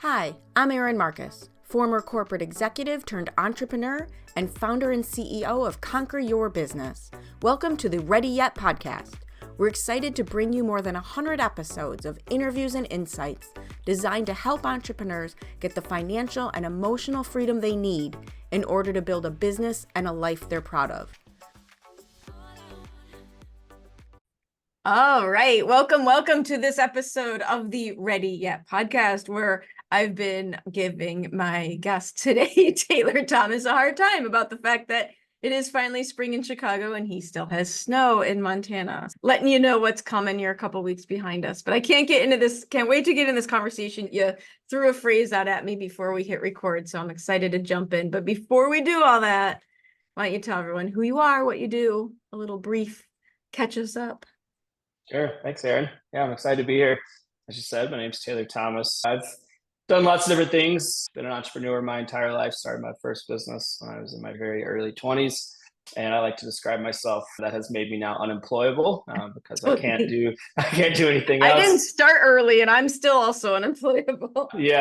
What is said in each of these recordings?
Hi, I'm Erin Marcus, former corporate executive turned entrepreneur and founder and CEO of Conquer Your Business. Welcome to the Ready Yet podcast. We're excited to bring you more than 100 episodes of interviews and insights designed to help entrepreneurs get the financial and emotional freedom they need in order to build a business and a life they're proud of. All right. Welcome to this episode of the Ready Yet podcast, where I've been giving my guest today, Taylor Thomas, a hard time about the fact that it is finally spring in Chicago and he still has snow in Montana. Letting you know what's coming. You're a couple weeks behind us, but I can't wait to get in this conversation. You threw a phrase out at me before we hit record, so I'm excited to jump in. But before we do all that, why don't you tell everyone who you are, what you do, a little brief catch us up. Sure. Thanks, Erin. Yeah, I'm excited to be here. As you said, my name's Taylor Thomas. I've done lots of different things. Been an entrepreneur my entire life. Started my first business when I was in my very early 20s. And I like to describe myself that has made me now unemployable because I can't do anything else. I didn't start early and I'm still also unemployable. You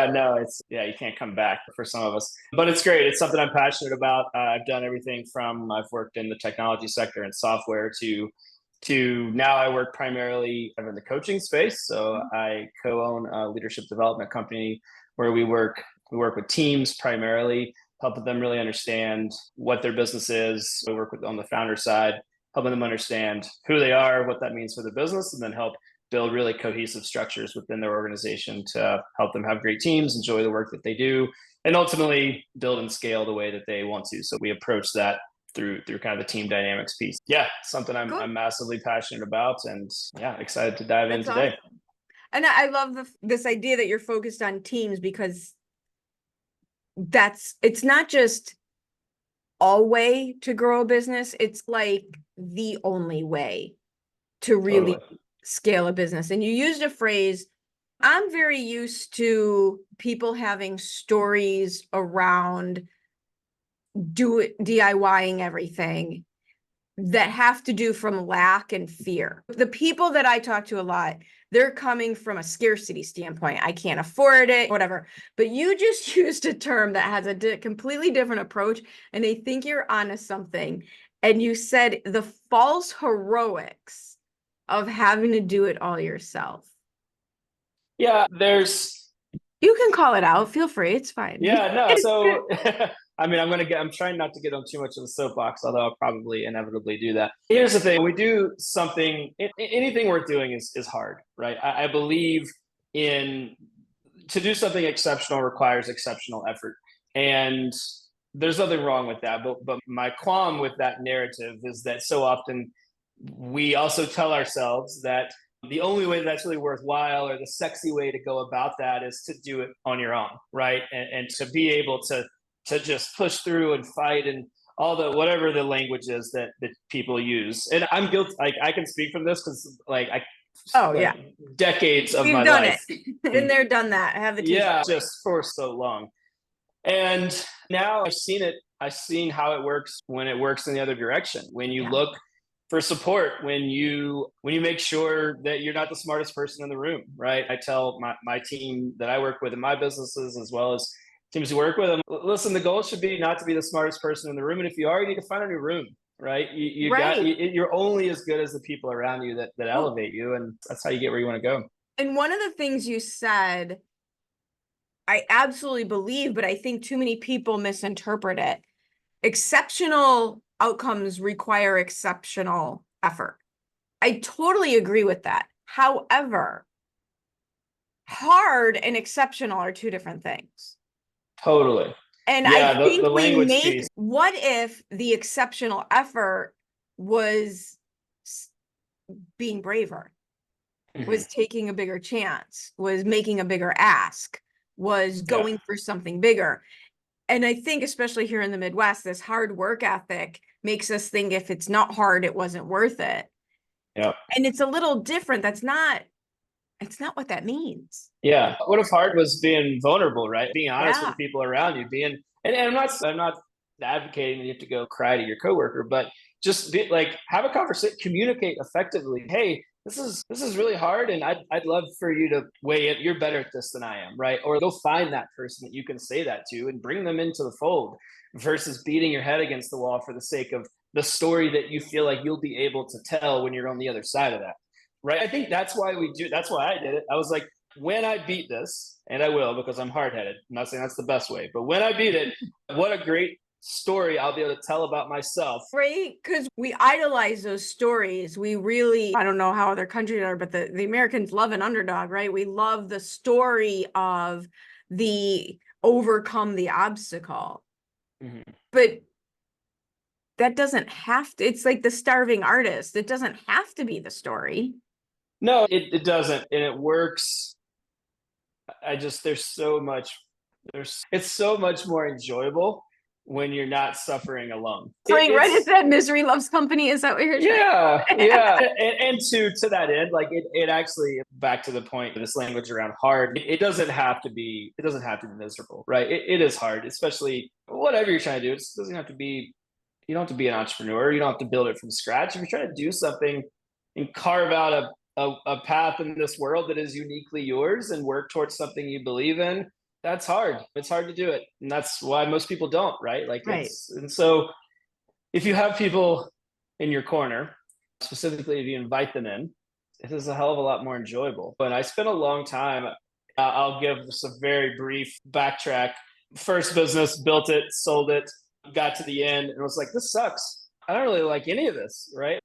can't come back for some of us. But it's great. It's something I'm passionate about. I've done everything from I've worked in the technology sector and software to now I work primarily in the coaching space. So I co-own a leadership development company where we work with teams primarily, helping them really understand what their business is. We work with on the founder side, helping them understand who they are, what that means for the business, and then help build really cohesive structures within their organization to help them have great teams, enjoy the work that they do, and ultimately build and scale the way that they want to. So we approach that through kind of the team dynamics piece. Yeah, something I'm massively passionate about, and excited to dive in today. Awesome. And I love this idea that you're focused on teams, because it's not just a way to grow a business. It's like the only way to really scale a business. And you used a phrase, I'm very used to people having stories around DIYing everything that have to do from lack and fear. The people that I talk to a lot, they're coming from a scarcity standpoint. I can't afford it, whatever. But you just used a term that has a completely different approach, and they think you're onto something. And you said the false heroics of having to do it all yourself. Yeah, you can call it out. Feel free. It's fine. Yeah, no. So I mean, I'm trying not to get on too much of the soapbox, although I'll probably inevitably do that. Here's the thing. When we do something, anything worth doing is hard, right? I believe to do something exceptional requires exceptional effort. And there's nothing wrong with that. But my qualm with that narrative is that so often we also tell ourselves that the only way that's really worthwhile, or the sexy way to go about that, is to do it on your own, right? And to be able to just push through and fight and all the whatever the language is that people use. And I'm guilty. Like, I can speak from this because decades of my life. We've done it. Been there, done that. I have the t-shirt. Just for so long. And now I've seen it. I've seen how it works when it works in the other direction. When you look for support, when you make sure that you're not the smartest person in the room, right? I tell my team that I work with in my businesses, as well as teams you work with them, listen, the goal should be not to be the smartest person in the room. And if you are, you need to find a new room, right? You're only as good as the people around you that elevate you. And that's how you get where you want to go. And one of the things you said, I absolutely believe, but I think too many people misinterpret it. Exceptional outcomes require exceptional effort. I totally agree with that. However, hard and exceptional are two different things. Totally. And I think what if the exceptional effort was being braver, was taking a bigger chance, was making a bigger ask, was going for something bigger. And I think, especially here in the Midwest, this hard work ethic makes us think if it's not hard, it wasn't worth it. Yeah. And it's a little different. It's not what that means. Yeah. What if hard was being vulnerable, right? Being honest with the people around you, and I'm not advocating that you have to go cry to your coworker, but just have a conversation, communicate effectively. Hey, this is really hard, and I'd love for you to weigh it. You're better at this than I am, right? Or go find that person that you can say that to and bring them into the fold, versus beating your head against the wall for the sake of the story that you feel like you'll be able to tell when you're on the other side of that, right? I think that's why we do. That's why I did it. I was like, when I beat this, and I will because I'm hard headed. I'm not saying that's the best way, but when I beat it, what a great story I'll be able to tell about myself. Right? Because we idolize those stories. We really, I don't know how other countries are, but the Americans love an underdog, right? We love the story of the overcome the obstacle. Mhm. But that doesn't have to, it's like the starving artist. It doesn't have to be the story. No, it doesn't, and it works. I just it's so much more enjoyable when you're not suffering alone. Right? Is It's that misery loves company? Is that what you're saying? yeah, and to that end, like it actually, back to the point of this language around hard. It doesn't have to be. It doesn't have to be miserable, right? It is hard, especially whatever you're trying to do. It doesn't have to be. You don't have to be an entrepreneur. You don't have to build it from scratch. If you're trying to do something and carve out a path in this world that is uniquely yours and work towards something you believe in, that's hard. It's hard to do it. And that's why most people don't, right? Like Right. and so if you have people in your corner, specifically if you invite them in, it is a hell of a lot more enjoyable. But I spent a long time, I'll give just a very brief backtrack. First business, built it, sold it, got to the end, and was like, this sucks. I don't really like any of this, right?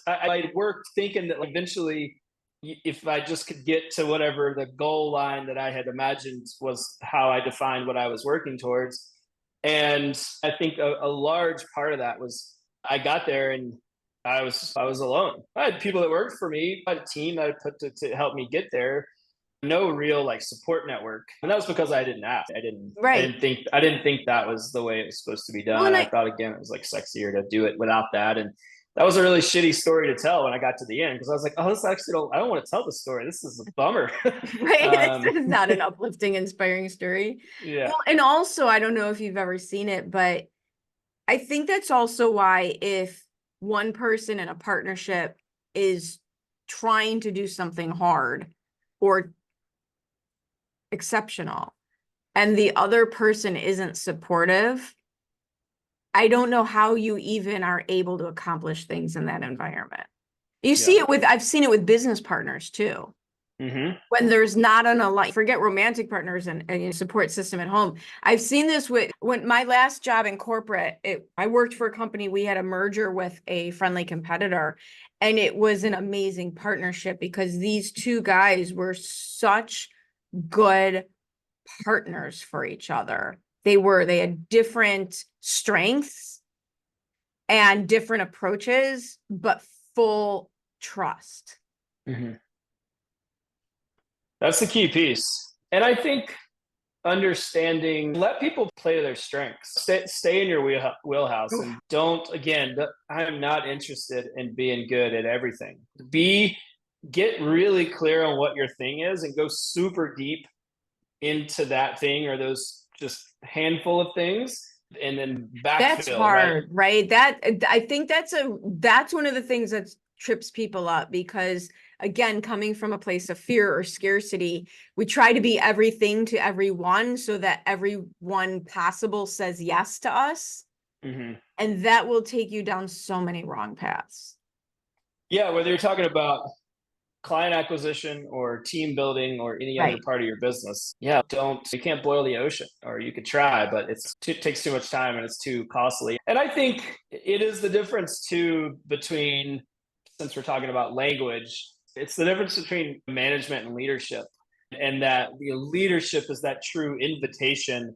I worked thinking that eventually, if I just could get to whatever the goal line that I had imagined was how I defined what I was working towards. And I think a large part of that was I got there and I was alone. I had people that worked for me, I had a team that I put to help me get there. No real like support network, and that was because I didn't ask. Right. I didn't think that was the way it was supposed to be Well, done. I thought again it was like sexier to do it without that, and that was a really shitty story to tell when I got to the end because I was like, oh, this actually don't. I don't want to tell the story. This is a bummer. right. This is not an uplifting, inspiring story. Yeah. Well, and also, I don't know if you've ever seen it, but I think that's also why if one person in a partnership is trying to do something hard or exceptional and the other person isn't supportive, I don't know how you even are able to accomplish things in that environment. You see it with, I've seen it with business partners too. Mm-hmm. When there's not an alike, forget romantic partners and support system at home. I've seen this with when my last job in corporate, I worked for a company, we had a merger with a friendly competitor, and it was an amazing partnership because these two guys were such good partners for each other. They had different strengths and different approaches, but full trust. Mm-hmm. That's the key piece. And I think understanding, let people play to their strengths. Stay in your wheelhouse and don't, again, I'm not interested in being good at everything. Get really clear on what your thing is and go super deep into that thing or those just handful of things and then backfill. That's hard, right? That I think that's one of the things that trips people up because again, coming from a place of fear or scarcity, we try to be everything to everyone so that everyone possible says yes to us. Mm-hmm. And that will take you down so many wrong paths. Yeah, whether you're talking about client acquisition or team building or any other part of your business. Yeah, you can't boil the ocean, or you could try, but it takes too much time and it's too costly. And I think it is the difference too between, since we're talking about language, it's the difference between management and leadership. And that leadership is that true invitation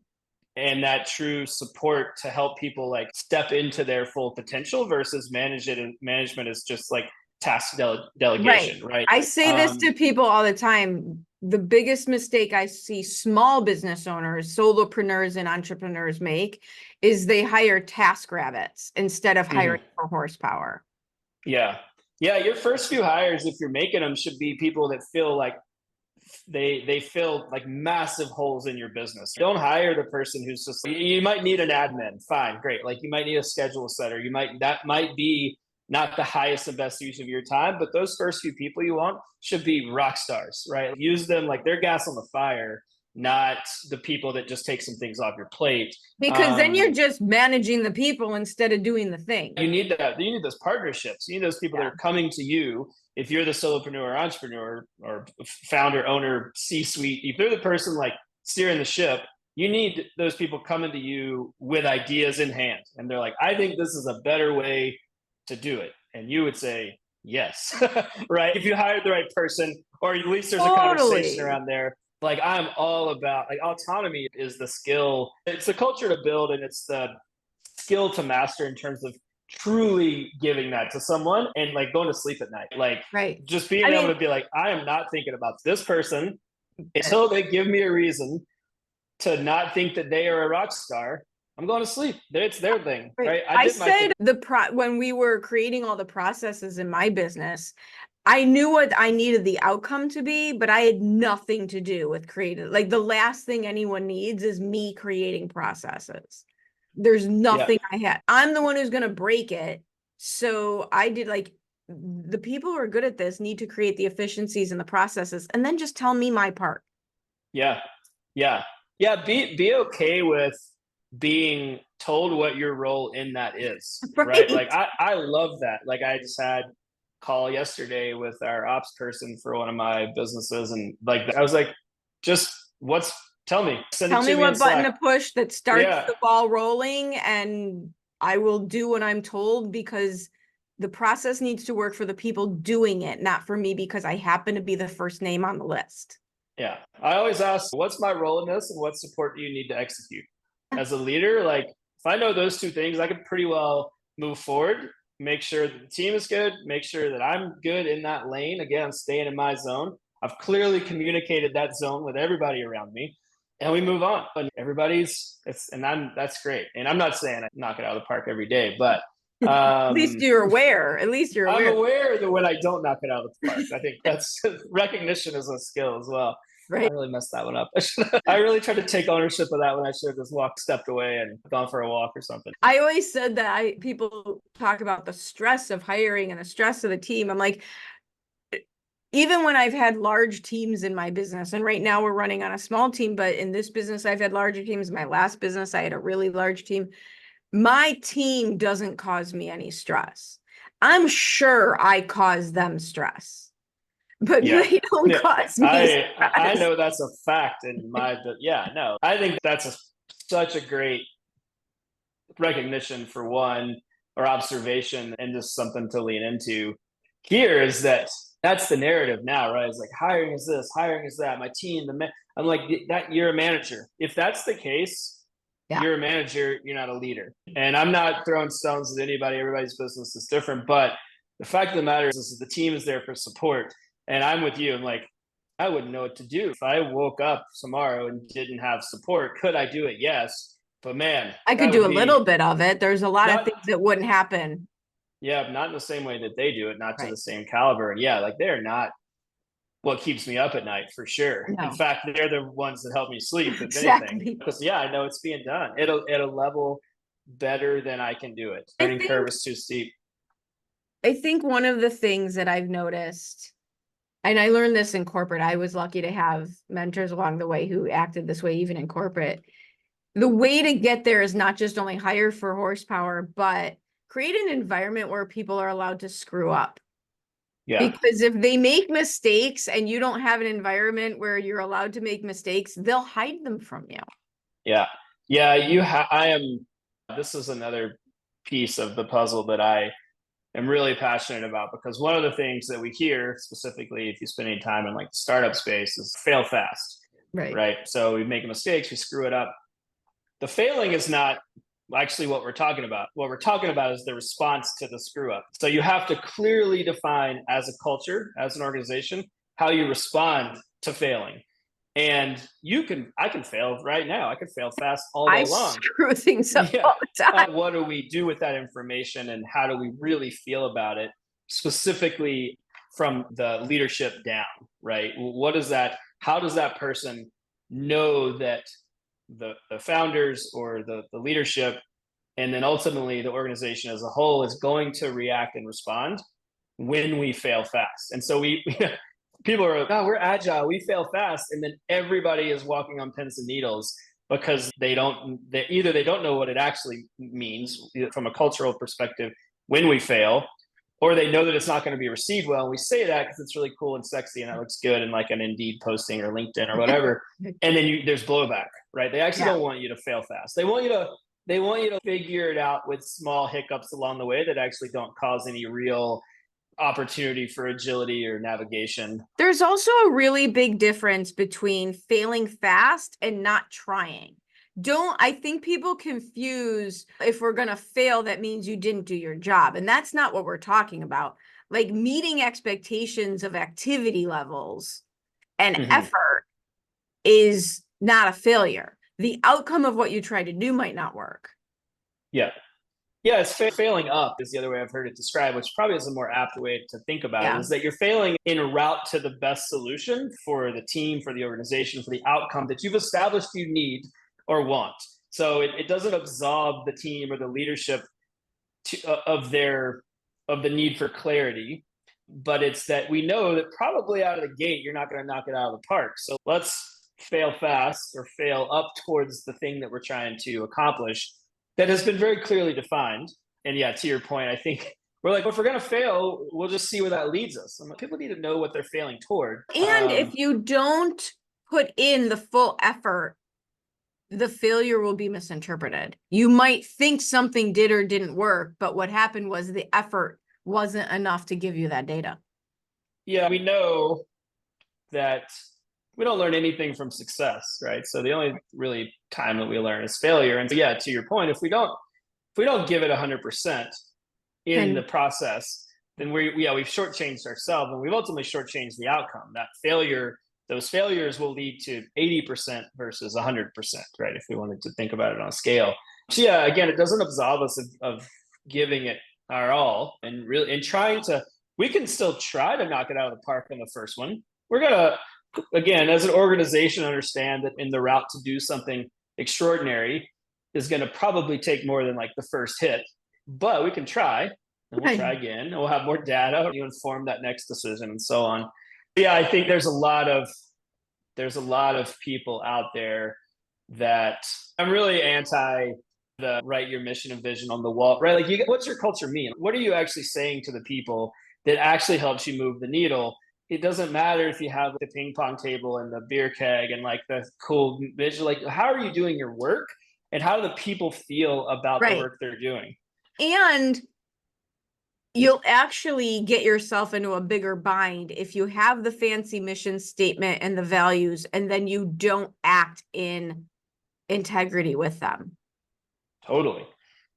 and that true support to help people like step into their full potential versus management is just like task delegation, right? I say this to people all the time. The biggest mistake I see small business owners, solopreneurs, and entrepreneurs make is they hire task rabbits instead of hiring for horsepower. Yeah. Your first few hires, if you're making them, should be people that feel like they fill like massive holes in your business. Don't hire the person who's just, you might need an admin. Fine, great. Like you might need a schedule setter. That might be not the highest and best use of your time, but those first few people you want should be rock stars, right? Use them like they're gas on the fire, not the people that just take some things off your plate. Because then you're just managing the people instead of doing the thing. You need that. You need those partnerships. You need those people that are coming to you. If you're the solopreneur, entrepreneur, or founder, owner, C-suite, if you're the person like steering the ship, you need those people coming to you with ideas in hand. And they're like, I think this is a better way to do it. And you would say, yes, right? If you hired the right person, or at least there's a conversation around there. Like, I'm all about, like, autonomy is the skill. It's the culture to build, and it's the skill to master in terms of truly giving that to someone and like going to sleep at night. Like, just being able to be like, I am not thinking about this person until they give me a reason to not think that they are a rock star. I'm going to sleep. It's their thing, right? I said when we were creating all the processes in my business, I knew what I needed the outcome to be, but I had nothing to do with creating. Like, the last thing anyone needs is me creating processes. There's nothing I had. I'm the one who's going to break it. So I did, like, the people who are good at this need to create the efficiencies and the processes, and then just tell me my part. Yeah. Be okay with being told what your role in that is, right? Like, I love that. Like, I just had a call yesterday with our ops person for one of my businesses, and like, I was like, just tell me what button to push that starts the ball rolling, and I will do what I'm told, because the process needs to work for the people doing it, not for me because I happen to be the first name on the list. Yeah. I always ask, what's my role in this, and what support do you need to execute? As a leader, like, if I know those two things, I can pretty well move forward, make sure that the team is good, make sure that I'm good in that lane. Again, I'm staying in my zone. I've clearly communicated that zone with everybody around me, and we move on. But that's great. And I'm not saying I knock it out of the park every day, but at least you're aware. I'm aware that when I don't knock it out of the park, I think that's recognition is a skill as well. Right. I really messed that one up. I really tried to take ownership of that when I should have just stepped away and gone for a walk or something. I always said that people talk about the stress of hiring and the stress of the team. I'm like, even when I've had large teams in my business, and right now we're running on a small team, but in this business, I've had larger teams. My last business, I had a really large team. My team doesn't cause me any stress. I'm sure I cause them stress, but they don't cause me stress. I know that's a fact in my, I think that's such a great recognition for one, or observation, and just something to lean into here is that's the narrative now, right? It's like, hiring is this, hiring is that, my team, I'm like, that you're a manager. If that's the case, you're a manager, you're not a leader. And I'm not throwing stones at anybody. Everybody's business is different. But the fact of the matter is the team is there for support. And I'm with you. I'm like, I wouldn't know what to do. If I woke up tomorrow and didn't have support, could I do it? Yes. But man, I could do a little bit of it. There's a lot of things that wouldn't happen. Yeah, not in the same way that they do it, not to the same caliber. And like, they're not what keeps me up at night, for sure. No. In fact, they're the ones that help me sleep, if anything. Because I know it's being done at a level better than I can do it. Learning curve is too steep. I think one of the things that I've noticed, and I learned this in corporate, I was lucky to have mentors along the way who acted this way, even in corporate. The way to get there is not just only hire for horsepower, but create an environment where people are allowed to screw up. Yeah. Because if they make mistakes and you don't have an environment where you're allowed to make mistakes, they'll hide them from you. Yeah. This is another piece of the puzzle that I am really passionate about, because one of the things that we hear, specifically if you spend any time in like the startup space, is fail fast. Right. So we make mistakes, we screw it up. The failing is not actually what we're talking about. What we're talking about is the response to the screw up. So you have to clearly define, as a culture, as an organization, how you respond to failing. And I can fail right now. I can fail fast all day long. I screw things up all the time. What do we do with that information, and how do we really feel about it, specifically from the leadership down, right? How does that person know that the founders or the leadership And then ultimately, the organization as a whole is going to react and respond when we fail fast. And so people are like, oh, we're agile, we fail fast. And then everybody is walking on pins and needles because they don't know what it actually means from a cultural perspective when we fail, or they know that it's not going to be received well. And we say that because it's really cool and sexy and that looks good in like an Indeed posting or LinkedIn or whatever. And then there's blowback, right? They actually don't want you to fail fast. They want you to figure it out with small hiccups along the way that actually don't cause any real opportunity for agility or navigation. There's also a really big difference between failing fast and not trying. I think people confuse, if we're going to fail, that means you didn't do your job. And that's not what we're talking about. Like, meeting expectations of activity levels and effort is not a failure. The outcome of what you try to do might not work. Yeah. Yeah, it's failing up is the other way I've heard it described, which probably is a more apt way to think about it, is that you're failing in route to the best solution for the team, for the organization, for the outcome that you've established you need or want. So it doesn't absolve the team or the leadership of the need for clarity, but it's that we know that probably out of the gate, you're not going to knock it out of the park. So let's fail fast or fail up towards the thing that we're trying to accomplish that has been very clearly defined. And yeah, to your point, I think we're like, well, if we're going to fail, we'll just see where that leads us. Like, people need to know what they're failing toward. And if you don't put in the full effort, the failure will be misinterpreted. You might think something did or didn't work, but what happened was the effort wasn't enough to give you that data. Yeah, we know that we don't learn anything from success, right? So the only really time that we learn is failure. And so, yeah, to your point, if we don't give it 100% in the process, then we've shortchanged ourselves, and we've ultimately shortchanged the outcome. Those failures will lead to 80% versus 100%, right? If we wanted to think about it on a scale. So yeah, again, it doesn't absolve us of giving it our all and trying to. We can still try to knock it out of the park on the first one. We're gonna, again, as an organization, understand that in the route to do something extraordinary is going to probably take more than like the first hit, but we can try, and we'll try again, and we'll have more data to inform that next decision and so on. Yeah, I think there's a lot of people out there that I'm really anti the write your mission and vision on the wall, right? Like, what's your culture mean? What are you actually saying to the people that actually helps you move the needle? It doesn't matter if you have the ping pong table and the beer keg and like the cool visual. Like, how are you doing your work, and how do the people feel about the work they're doing? And you'll actually get yourself into a bigger bind if you have the fancy mission statement and the values, and then you don't act in integrity with them. Totally.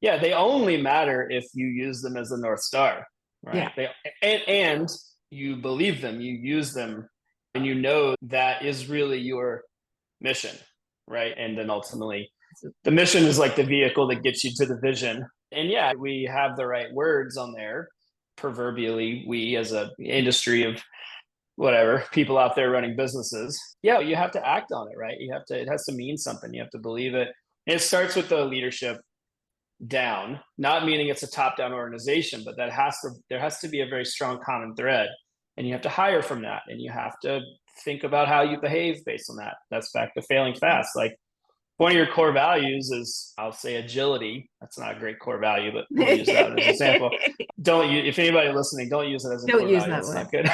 Yeah, they only matter if you use them as a North Star, right? Yeah. And you believe them, you use them, and you know that is really your mission, right? And then ultimately, the mission is like the vehicle that gets you to the vision. And yeah, we have the right words on there. Proverbially, we as an industry of whatever, people out there running businesses, yeah, you have to act on it, right? It has to mean something. You have to believe it. And it starts with the leadership down, not meaning it's a top-down organization, but there has to be a very strong common thread. And you have to hire from that, and you have to think about how you behave based on that. That's back to failing fast. Like, one of your core values is, I'll say, agility. That's not a great core value, but we'll use that as an example. If anybody listening, don't use it as a core value. That's not good.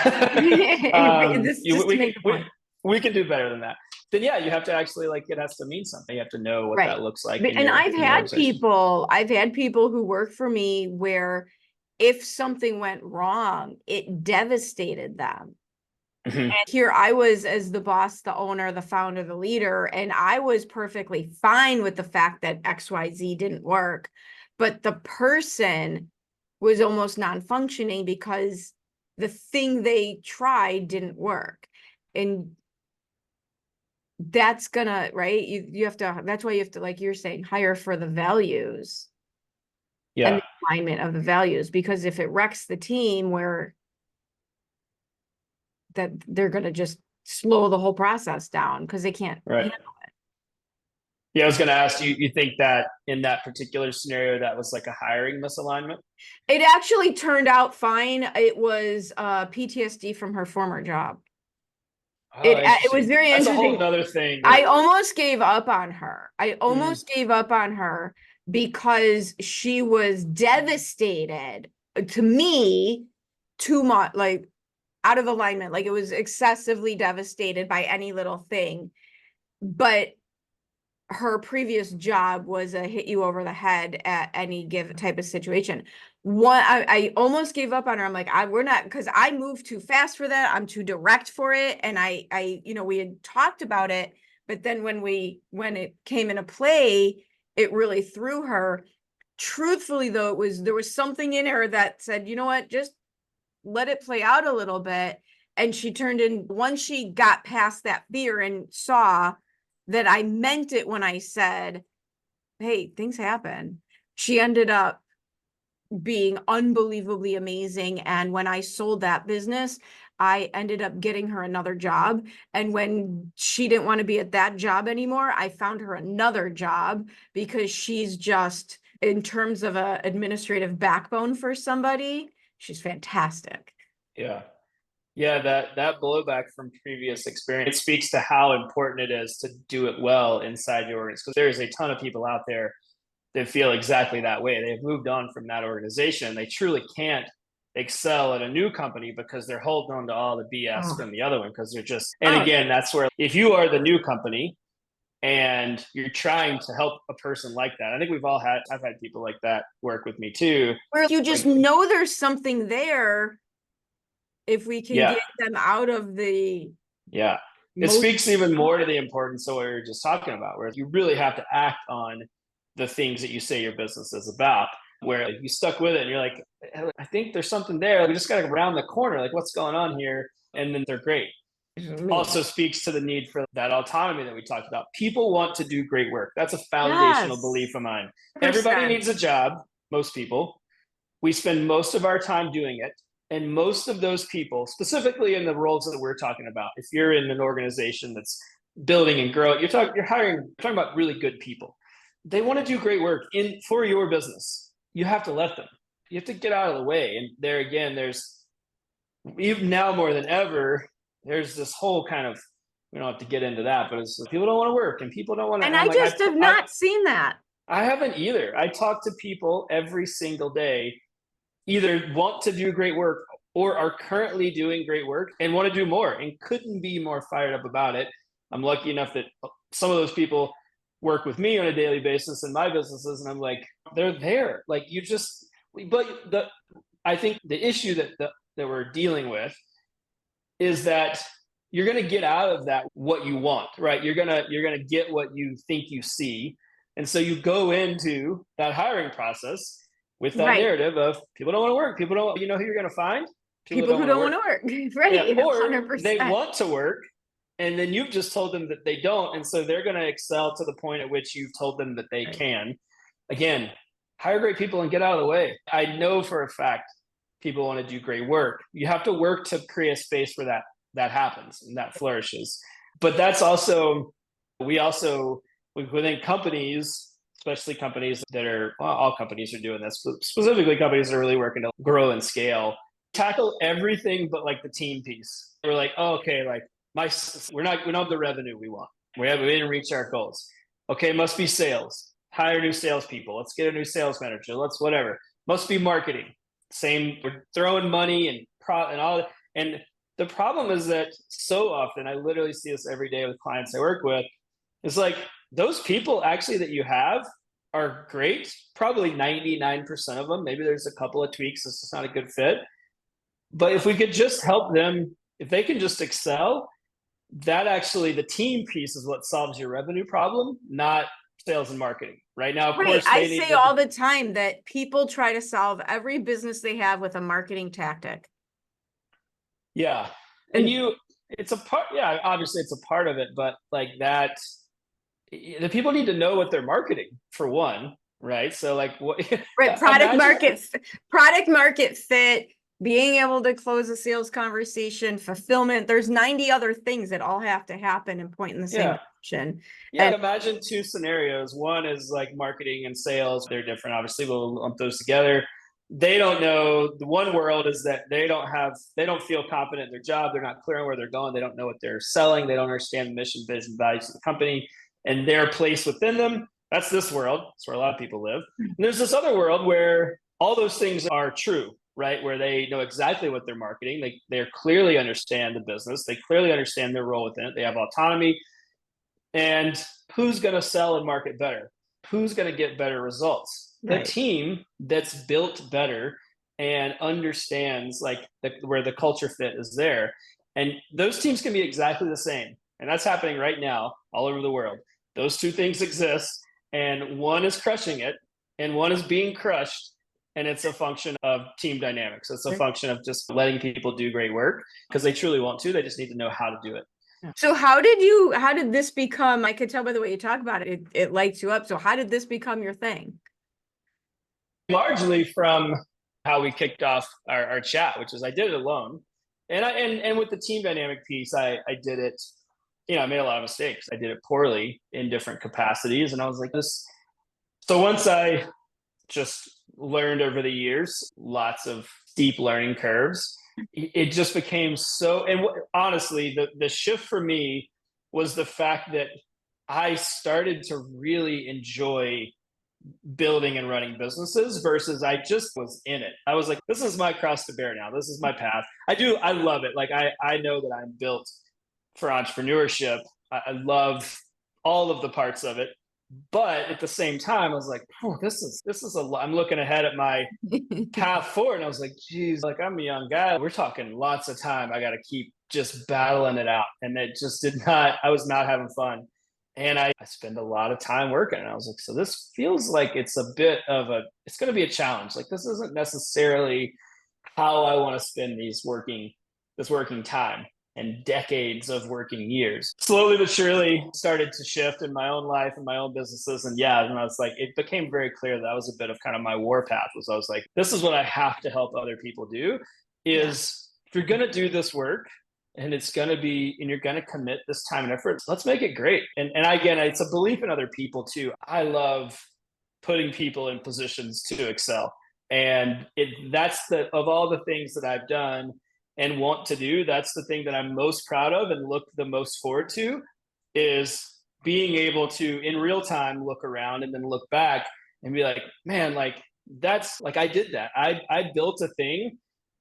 We can do better than that. Then yeah, you have to actually, like, it has to mean something. You have to know what that looks like. And I've had people who work for me where if something went wrong, it devastated them. And here I was as the boss, the owner, the founder, the leader, and I was perfectly fine with the fact that XYZ didn't work. But the person was almost non-functioning because the thing they tried didn't work. And that's gonna, right? You have to, that's why you have to, like you're saying, hire for the values. Yeah. And the alignment of the values, because if it wrecks the team, that they're going to just slow the whole process down because they can't handle it. Yeah, I was going to ask you, you think that in that particular scenario, that was like a hiring misalignment? It actually turned out fine. It was PTSD from her former job. Oh, It was interesting. very That's a whole interesting. nother thing. I almost gave up on her. I Mm, almost gave up on her because she was devastated to me, too much, like out of alignment. Like it was excessively devastated by any little thing. But her previous job was a hit you over the head at any given type of situation. I almost gave up on her. I'm like, we're not, because I moved too fast for that. I'm too direct for it. And we had talked about it, but then when it came into play, it really threw her. Truthfully, though, there was something in her that said, you know what, just let it play out a little bit. And she turned in, once she got past that fear and saw that I meant it when I said, hey, things happen. She ended up being unbelievably amazing. And when I sold that business, I ended up getting her another job. And when she didn't want to be at that job anymore, I found her another job because she's just, in terms of a administrative backbone for somebody, she's fantastic. yeah. Yeah, that blowback from previous experience, it speaks to how important it is to do it well inside your organization. Because there's a ton of people out there that feel exactly that way. They've moved on from that organization. They truly can't excel at a new company because they're holding on to all the BS Oh, from the other one because they're just, and oh, again, that's where if you are the new company and you're trying to help a person like that, I think I've had people like that work with me too. where you just Like, know there's something there if we can yeah, get them out of the yeah. It most. speaks even more to the importance of what we were just talking about, where you really have to act on the things that you say your business is about. Where like, you stuck with it and you're like, I think there's something there. We just got to round the corner. Like, what's going on here? And then they're great. Also speaks to the need for that autonomy that we talked about. People want to do great work. That's a foundational Yes. belief of mine. Everybody 100%. needs a job, most people. We spend most of our time doing it. And most of those people, specifically in the roles that we're talking about, if you're in an organization that's building and growing, you're talking about really good people. They want to do great work for your business. You have to let them. You have to get out of the way. And there again, there's even now more than ever, there's this whole kind of, we don't have to get into that, but it's people don't want to work and people don't want to. And And I'm I like, just have not seen that. I haven't either. I talk to people every single day, either want to do great work or are currently doing great work and want to do more and couldn't be more fired up about it. I'm lucky enough that some of those people work with me on a daily basis in my businesses, and I'm like, they're there. Like you just, but I think the issue that we're dealing with is that you're going to get out of that what you want, right? You're going to get what you think you see, and so you go into that hiring process with that Right. narrative of people don't want to work, people don't, you know who you're going to find? People that People don't who want to don't want work. to work. Yeah, Right. or they 100%. want to work, and then you've just told them that they don't, and so they're going to excel to the point at which you've told them that they Right. can. Again, hire great people and get out of the way. I know for a fact people want to do great work. You have to work to create a space where that happens and that flourishes. But that's also, we also, within companies, especially companies that are, well, all companies are doing this, but specifically companies that are really working to grow and scale, tackle everything but like the team piece. We're like, oh, okay, like we don't have the revenue we want. We didn't reach our goals. Okay, must be sales. Hire new salespeople. Let's get a new sales manager. Let's whatever. Must be marketing. Same. We're throwing money and all. And the problem is that so often, I literally see this every day with clients I work with. It's like those people actually that you have are great. Probably 99% of them. Maybe there's a couple of tweaks. It's just not a good fit. But if we could just help them, if they can just excel, that actually, the team piece is what solves your revenue problem, not sales and marketing. Right now, of Right. course, I they need say to. all the time that people try to solve every business they have with a marketing tactic. Yeah. And And it's a part, yeah, obviously it's a part of it, but like that, the people need to know what they're marketing for one, right? So like what, right, imagine, product market fit, being able to close a sales conversation, fulfillment. There's 90 other things that all have to happen and point in the same yeah. option. Yeah, imagine two scenarios. One is like marketing and sales. They're different, obviously. We'll lump those together. They don't know. The one world is that they don't feel confident in their job. They're not clear on where they're going. They don't know what they're selling. They don't understand the mission, vision, values of the company and their place within them. That's this world. That's where a lot of people live. And there's this other world where all those things are true, right? Where they know exactly what they're marketing. They clearly understand the business. They clearly understand their role within it. They have autonomy. And who's going to sell and market better? Who's going to get better results? Right. The team that's built better and understands where the culture fit is there. And those teams can be exactly the same. And that's happening right now all over the world. Those two things exist, and one is crushing it and one is being crushed. And it's a function of team dynamics. It's a function of just letting people do great work because they truly want to. They just need to know how to do it. So how did this become, I could tell by the way you talk about it, it lights you up. So how did this become your thing? Largely from how we kicked off our chat, which is I did it alone. And with the team dynamic piece, I did it, I made a lot of mistakes. I did it poorly in different capacities. And I was like, this. So once I just learned over the years, lots of steep learning curves, it just became so, and honestly, the shift for me was the fact that I started to really enjoy building and running businesses versus I just was in it. I was like, this is my cross to bear now. This is my path. I love it. Like I know that I'm built for entrepreneurship. I love all of the parts of it. But at the same time, I was like, oh, this is a lot. I'm looking ahead at my path forward. And I was like, geez, like I'm a young guy. We're talking lots of time. I got to keep just battling it out. And it just I was not having fun. And I spend a lot of time working. And I was like, so this feels like it's it's going to be a challenge. Like this isn't necessarily how I want to spend this working time. And decades of working years. Slowly but surely started to shift in my own life and my own businesses. And I was like, it became very clear that was a bit of kind of my war path I was like, this is what I have to help other people do is if you're going to do this work and you're going to commit this time and effort, let's make it great. And again, it's a belief in other people too. I love putting people in positions to excel. And of all the things that I've done, and want to do, that's the thing that I'm most proud of and look the most forward to is being able to in real time look around and then look back and be like, man, like that's like I did that. I built a thing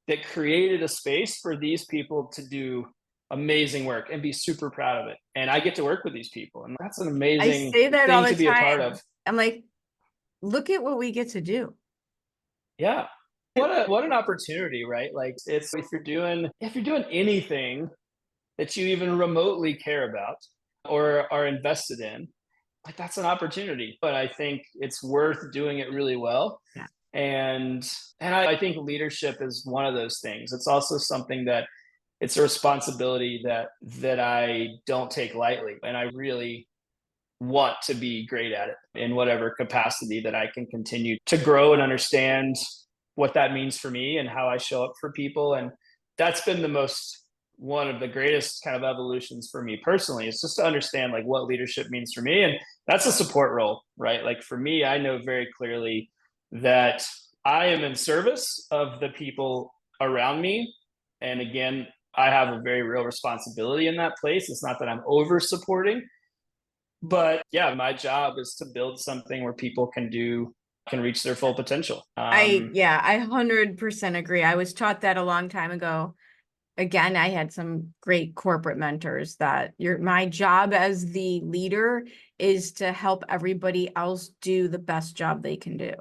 that created a space for these people to do amazing work and be super proud of it. And I get to work with these people. And that's an amazing thing to be a part of. I'm like, look at what we get to do. Yeah. What an opportunity, right? Like it's if you're doing anything that you even remotely care about or are invested in, like that's an opportunity. But I think it's worth doing it really well. Yeah. And I think leadership is one of those things. It's also something that it's a responsibility that I don't take lightly. And I really want to be great at it in whatever capacity that I can continue to grow and understand what that means for me and how I show up for people. And that's been one of the greatest kind of evolutions for me personally, is just to understand like what leadership means for me. And that's a support role, right? Like for me, I know very clearly that I am in service of the people around me. And again, I have a very real responsibility in that place. It's not that I'm over supporting, but my job is to build something where people can reach their full potential. I 100% agree. I was taught that a long time ago. Again, I had some great corporate mentors that my job as the leader is to help everybody else do the best job they can do.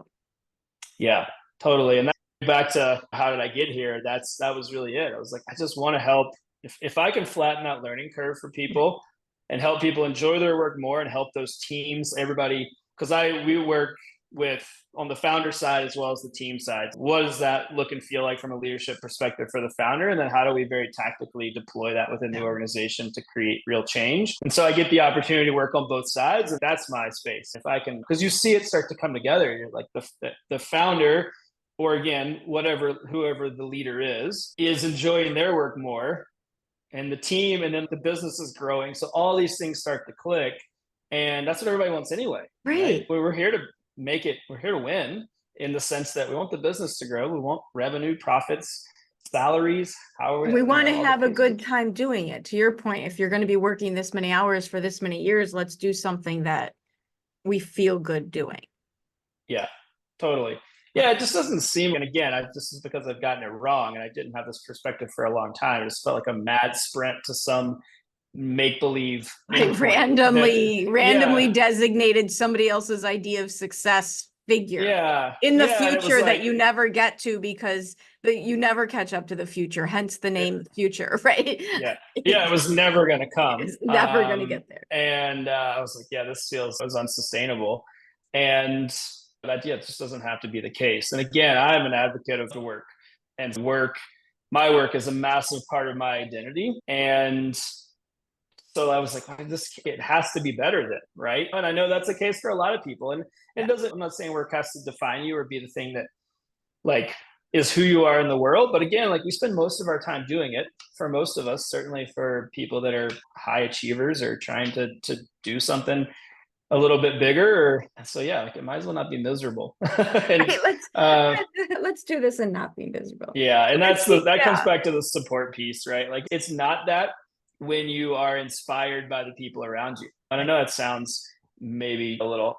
Yeah, totally. And back to how did I get here? That was really it. I was like, I just want to help. If I can flatten that learning curve for people and help people enjoy their work more and help those teams, everybody, because we work with on the founder side as well as the team side. What does that look and feel like from a leadership perspective for the founder? And then how do we very tactically deploy that within the organization to create real change? And so I get the opportunity to work on both sides. And that's my space. If I can, because you see it start to come together. You're like the founder, or again, whoever the leader is enjoying their work more. and the team, and then the business is growing. So all these things start to click, and that's what everybody wants anyway, right? Right. We're here to make it. We're here to win in the sense that we want the business to grow. We want revenue, profits, salaries. How We want to all the have a pieces. good time doing it. To your point, if you're going to be working this many hours for this many years, let's do something that we feel good doing. Yeah, totally. Yeah, it just doesn't seem, and again, this is because I've gotten it wrong and I didn't have this perspective for a long time. It just felt like a mad sprint to some make believe Like randomly designated somebody else's idea of success figure in the and it was future that like, you never get to because you never catch up to the future, hence the name future, right? It was never going to come. It's never going to get there. And I was like, this feels unsustainable. And that just doesn't have to be the case. And again, I'm an advocate of the work, and my work is a massive part of my identity. And so I was like, it has to be better than, right? And I know that's the case for a lot of people. And it doesn't, I'm not saying work has to define you or be the thing that like is who you are in the world. But again, like we spend most of our time doing it, for most of us, certainly for people that are high achievers or trying to do something a little bit bigger. So like it might as well not be miserable. And let's do this and not be miserable. And that comes back to the support piece, right? Like it's not that when you are inspired by the people around you. And I know that sounds maybe a little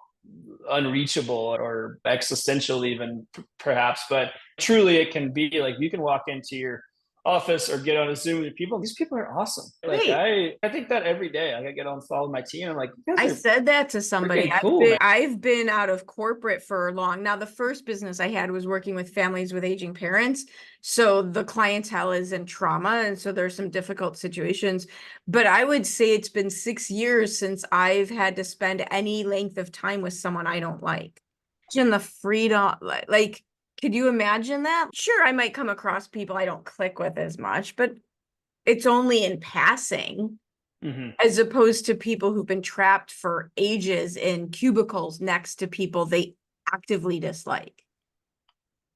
unreachable or existential even perhaps, but truly it can be. Like you can walk into your office or get on a Zoom with people. These people are awesome. Like I think that every day. Like I get on the phone with my team. I'm like, I said that to somebody. Cool, I've been out of corporate for long. Now, the first business I had was working with families with aging parents. So the clientele is in trauma. And so there's some difficult situations. But I would say it's been 6 years since I've had to spend any length of time with someone I don't like. And the freedom, like, could you imagine that? Sure, I might come across people I don't click with as much, but it's only in passing, as opposed to people who've been trapped for ages in cubicles next to people they actively dislike.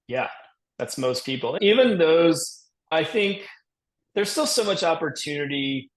Yeah, that's most people. Even those, I think there's still so much opportunity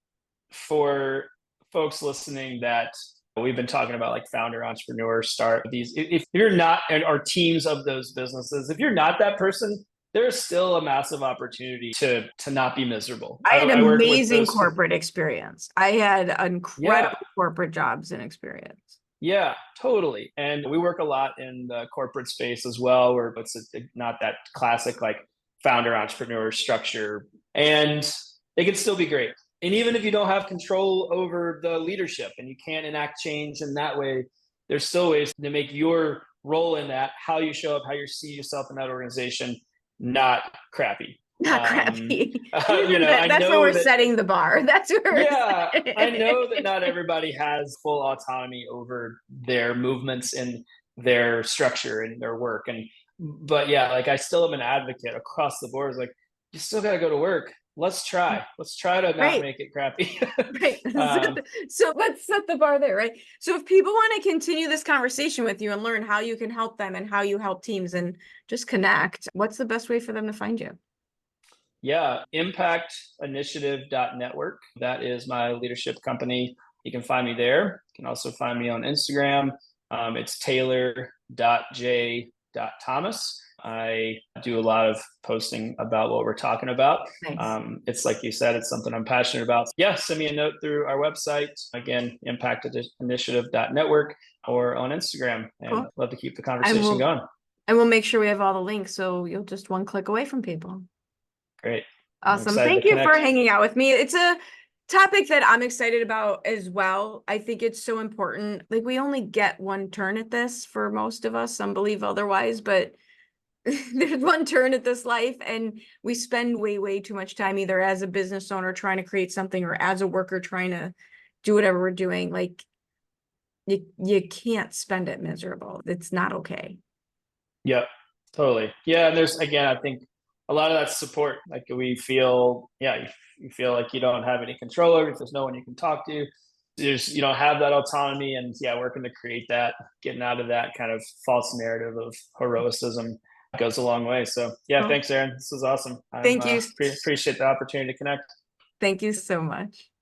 for folks listening that we've been talking about, like founder, entrepreneur, start these. If you're not, and are teams of those businesses, if you're not that person, there's still a massive opportunity to not be miserable. I had amazing corporate experience. I had incredible corporate jobs and experience. Yeah, totally. And we work a lot in the corporate space as well, where it's not that classic like founder entrepreneur structure, and it can still be great. And even if you don't have control over the leadership and you can't enact change in that way, there's still ways to make your role in that, how you show up, how you see yourself in that organization, not crappy. Crappy. That's where we're setting the bar. That's where I know that not everybody has full autonomy over their movements in their structure and their work. But like I still am an advocate across the board. It's like, you still got to go to work. Let's try to not make it crappy. Right. So let's set the bar there, right? So if people want to continue this conversation with you and learn how you can help them and how you help teams and just connect, what's the best way for them to find you? Yeah, impactinitiative.network. That is my leadership company. You can find me there. You can also find me on Instagram. It's taylor.j.thomas. I do a lot of posting about what we're talking about. Nice. It's like you said, it's something I'm passionate about. Send me a note through our website. Again, impactinitiative.network, or on Instagram. And cool. Love to keep the conversation going. And we'll make sure we have all the links, so you'll just one click away from people. Great. Awesome. Thank you for hanging out with me. It's a topic that I'm excited about as well. I think it's so important. Like, we only get one turn at this for most of us. Some believe otherwise, but there's one turn at this life, and we spend way too much time either as a business owner trying to create something or as a worker trying to do whatever we're doing. Like, you can't spend it miserable. It's not okay. Yep, totally. Yeah, and there's, again, I think a lot of that support. Like we feel, you feel like you don't have any control over it. There's no one you can talk to. You don't have that autonomy, and working to create that, getting out of that kind of false narrative of heroicism goes a long way. So thanks, Erin. This was awesome. Thank you. Appreciate the opportunity to connect. Thank you so much.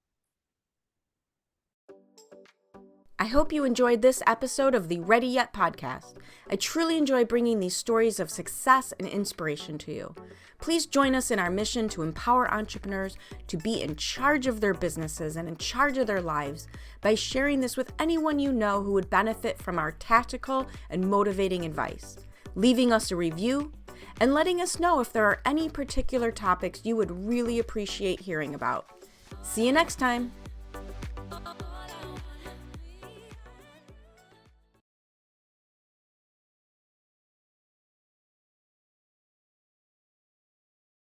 I hope you enjoyed this episode of the Ready Yet podcast. I truly enjoy bringing these stories of success and inspiration to you. Please join us in our mission to empower entrepreneurs to be in charge of their businesses and in charge of their lives by sharing this with anyone you know who would benefit from our tactical and motivating advice, leaving us a review, and letting us know if there are any particular topics you would really appreciate hearing about. See you next time.